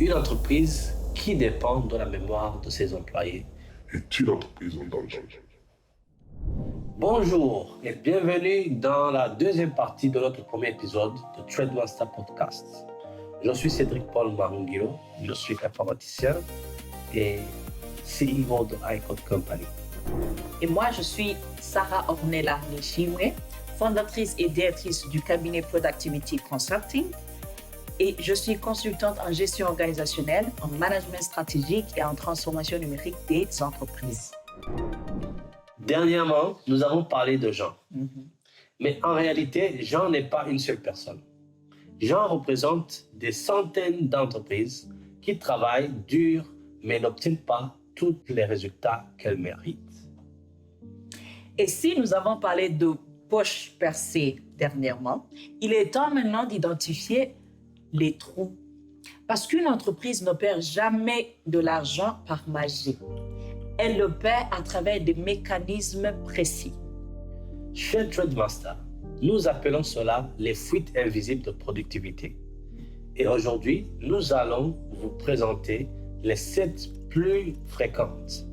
Une entreprise qui dépend de la mémoire de ses employés est une entreprise en danger. Bonjour et bienvenue dans la deuxième partie de notre premier épisode de TradeMaster Podcast. Je suis Cédric Paul Marungiro, je suis informaticien et CEO de iCode Company. Et moi, je suis Sarah Ornella Nishiwe, fondatrice et directrice du cabinet Productivity Consulting. Et je suis consultante en gestion organisationnelle, en management stratégique et en transformation numérique des entreprises. Dernièrement, nous avons parlé de Jean. Mais en réalité, Jean n'est pas une seule personne. Jean représente des centaines d'entreprises qui travaillent dur mais n'obtiennent pas tous les résultats qu'elles méritent. Et si nous avons parlé de poches percées dernièrement, il est temps maintenant d'identifier les trous. Parce qu'une entreprise ne perd jamais de l'argent par magie. Elle le perd à travers des mécanismes précis. Chez TradeMaster, nous appelons cela les fuites invisibles de productivité. Et aujourd'hui, nous allons vous présenter les 7 plus fréquentes.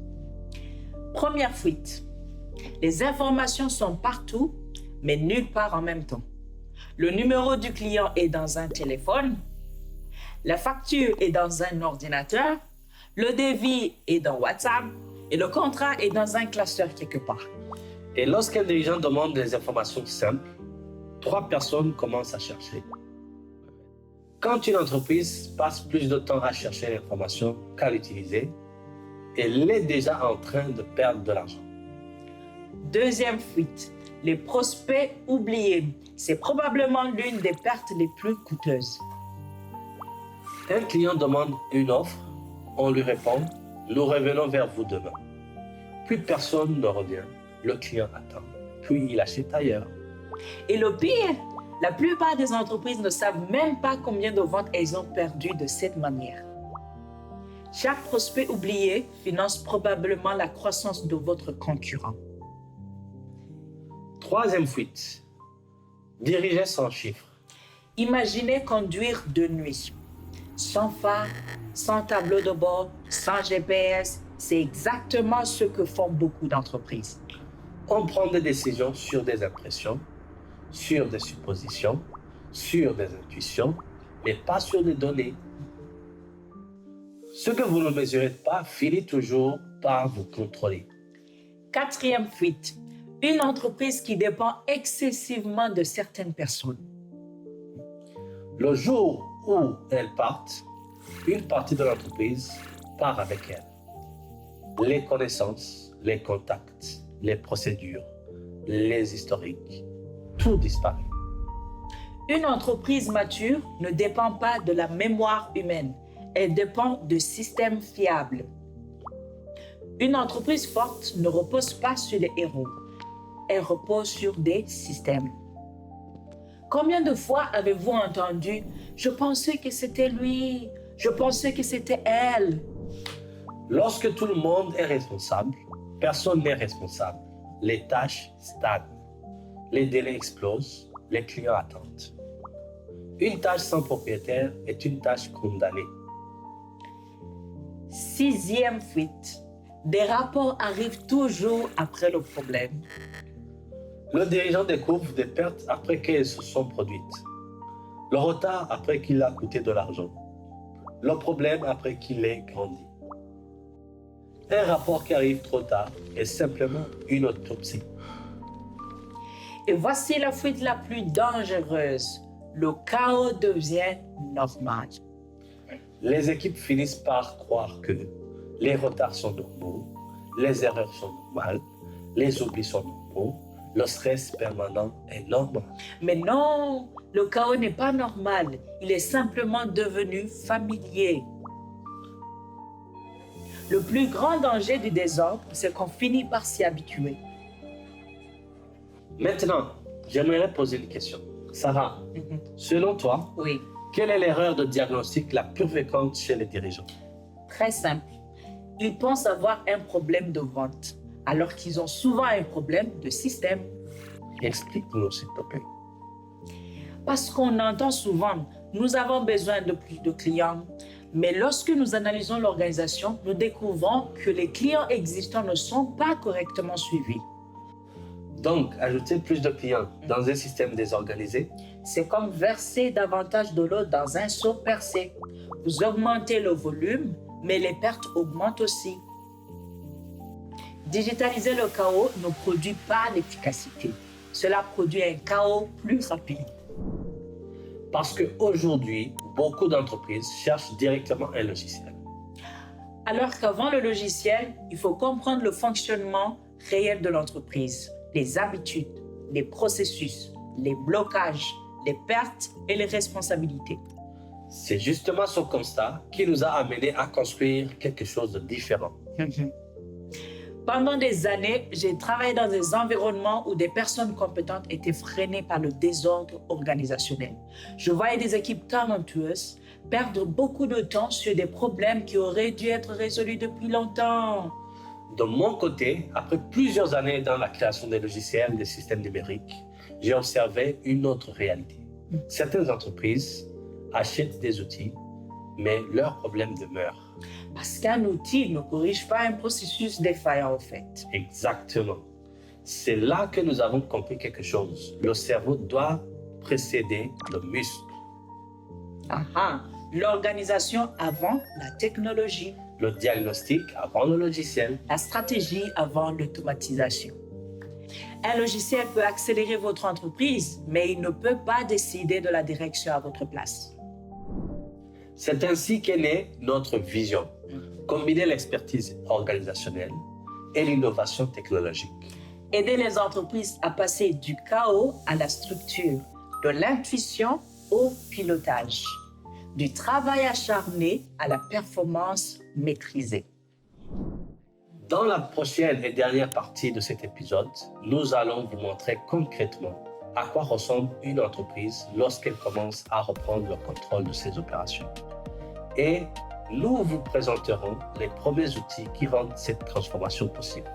Première fuite. Les informations sont partout, mais nulle part en même temps. Le numéro du client est dans un téléphone, la facture est dans un ordinateur, le devis est dans WhatsApp et le contrat est dans un cluster quelque part. Et lorsqu'un dirigeant demande des informations simples, 3 personnes commencent à chercher. Quand une entreprise passe plus de temps à chercher l'information qu'à l'utiliser, elle est déjà en train de perdre de l'argent. Deuxième fuite, les prospects oubliés. C'est probablement l'une des pertes les plus coûteuses. Un client demande une offre, on lui répond « Nous revenons vers vous demain ». Puis personne ne revient, le client attend, puis il achète ailleurs. Et le pire, la plupart des entreprises ne savent même pas combien de ventes elles ont perdues de cette manière. Chaque prospect oublié finance probablement la croissance de votre concurrent. Troisième fuite, diriger sans chiffres. Imaginez conduire de nuit, sans phare, sans tableau de bord, sans GPS. C'est exactement ce que font beaucoup d'entreprises. On prend des décisions sur des impressions, sur des suppositions, sur des intuitions, mais pas sur des données. Ce que vous ne mesurez pas finit toujours par vous contrôler. Quatrième fuite, une entreprise qui dépend excessivement de certaines personnes. Le jour où elles partent, une partie de l'entreprise part avec elles. Les connaissances, les contacts, les procédures, les historiques, tout disparaît. Une entreprise mature ne dépend pas de la mémoire humaine, elle dépend de systèmes fiables. Une entreprise forte ne repose pas sur les héros, elle repose sur des systèmes. Combien de fois avez-vous entendu « Je pensais que c'était lui, je pensais que c'était elle ». Lorsque tout le monde est responsable, personne n'est responsable. Les tâches stagnent, les délais explosent, les clients attendent. Une tâche sans propriétaire est une tâche condamnée. Sixième fuite. Des rapports arrivent toujours après le problème. Le dirigeant découvre des pertes après qu'elles se sont produites. Le retard après qu'il a coûté de l'argent. Le problème après qu'il ait grandi. Un rapport qui arrive trop tard est simplement une autopsie. Et voici la fuite la plus dangereuse. Le chaos devient normal. Les équipes finissent par croire que les retards sont normaux, les erreurs sont normales, les oublis sont normaux, le stress permanent est normal. Mais non, le chaos n'est pas normal. Il est simplement devenu familier. Le plus grand danger du désordre, c'est qu'on finit par s'y habituer. Maintenant, j'aimerais poser une question. Sarah, selon toi, Oui, quelle est l'erreur de diagnostic la plus fréquente chez les dirigeants? très simple. Ils pensent avoir un problème de vente, alors qu'ils ont souvent un problème de système. Explique-nous, s'il te plaît. Parce qu'on entend souvent, nous avons besoin de plus de clients, Mais lorsque nous analysons l'organisation, nous découvrons que les clients existants ne sont pas correctement suivis. Donc, ajouter plus de clients dans un système désorganisé, C'est comme verser davantage de l'eau dans un seau percé. Vous augmentez le volume, mais les pertes augmentent aussi. Digitaliser le chaos ne produit pas l'efficacité. Cela produit un chaos plus rapide. parce qu'aujourd'hui, beaucoup d'entreprises cherchent directement un logiciel. Alors qu'avant le logiciel, il faut comprendre le fonctionnement réel de l'entreprise, les habitudes, les processus, les blocages, les pertes et les responsabilités. C'est justement ce constat qui nous a amenés à construire quelque chose de différent. Pendant des années, j'ai travaillé dans des environnements où des personnes compétentes étaient freinées par le désordre organisationnel. Je voyais des équipes talentueuses perdre beaucoup de temps sur des problèmes qui auraient dû être résolus depuis longtemps. De mon côté, après plusieurs années dans la création des logiciels, des systèmes numériques, j'ai observé une autre réalité. Certaines entreprises achètent des outils, mais leurs problèmes demeurent. Parce qu'un outil ne corrige pas un processus défaillant, en fait. Exactement. C'est là que nous avons compris quelque chose. Le cerveau doit précéder le muscle. L'organisation avant la technologie, Le diagnostic avant le logiciel. la stratégie avant l'automatisation. Un logiciel peut accélérer votre entreprise, mais il ne peut pas décider de la direction à votre place. C'est ainsi qu'est née notre vision. Combiner l'expertise organisationnelle et l'innovation technologique. Aider les entreprises à passer du chaos à la structure, de l'intuition au pilotage, du travail acharné à la performance maîtrisée. Dans la prochaine et dernière partie de cet épisode, nous allons vous montrer concrètement à quoi ressemble une entreprise lorsqu'elle commence à reprendre le contrôle de ses opérations. Et nous vous présenterons les premiers outils qui rendent cette transformation possible.